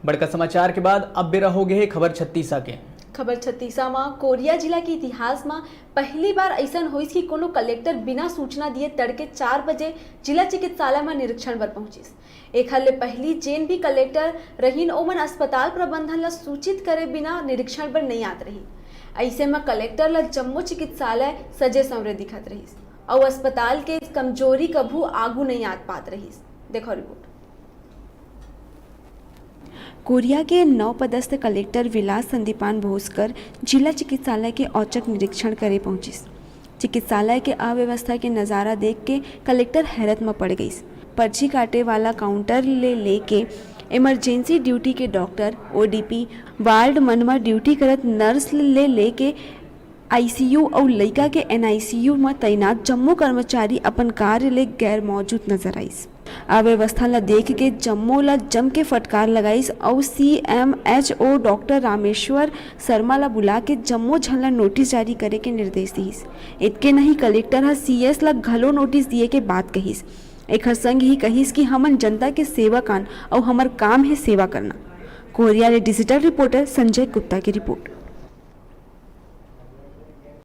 बड़का समाचार के बाद अब बेरा हो गए खबर छत्तीसा के। खबर छत्तीसा में कोरिया जिला के इतिहास में पहली बार ऐसा होइस कि कोनो कलेक्टर बिना सूचना दिए तड़के 4 बजे जिला चिकित्सालय में निरीक्षण पर पहुंचिस। एक हल्ले पहली जेन भी कलेक्टर रहीन ओमन अस्पताल प्रबंधन ला सूचित करे बिना निरीक्षण पर नहीं आत रही। ऐसे में कलेक्टर ला जम्मू चिकित्सालय सजे संवरे दिखत रहीस और अस्पताल के कमजोरी कभू आगू नहीं आत पात रहीस। देखो रिपोर्ट। कोरिया के नवपदस्थ कलेक्टर विलास संदीपान भोसकर जिला चिकित्सालय के औचक निरीक्षण करे पहुंचिस। चिकित्सालय के अव्यवस्था के नज़ारा देख के कलेक्टर हैरत में पड़ गई। पर्ची काटे वाला काउंटर लेके इमरजेंसी ड्यूटी के डॉक्टर, ओडीपी, वार्ड मन में ड्यूटी करत नर्स लेके आईसीयू और लड़का के एनआईसीयू में तैनात जम्मू कर्मचारी अपन कार्य ले गैर मौजूद नजर आईस। अव्यवस्था ला देख के जम्मू ला जम के फटकार लगाईस और CMHO डॉक्टर रामेश्वर शर्मा ला बुला के जम्मू झल्ला नोटिस जारी करे के निर्देश दीस। इतके नहीं कलेक्टर हा CS ला घलो नोटिस दिए के बात कहिस। एक संग ही कहिस कि हमन जनता के सेवकान और हमार काम है सेवा करना। कोरिया ले डिजिटल रिपोर्टर संजय गुप्ता की रिपोर्ट।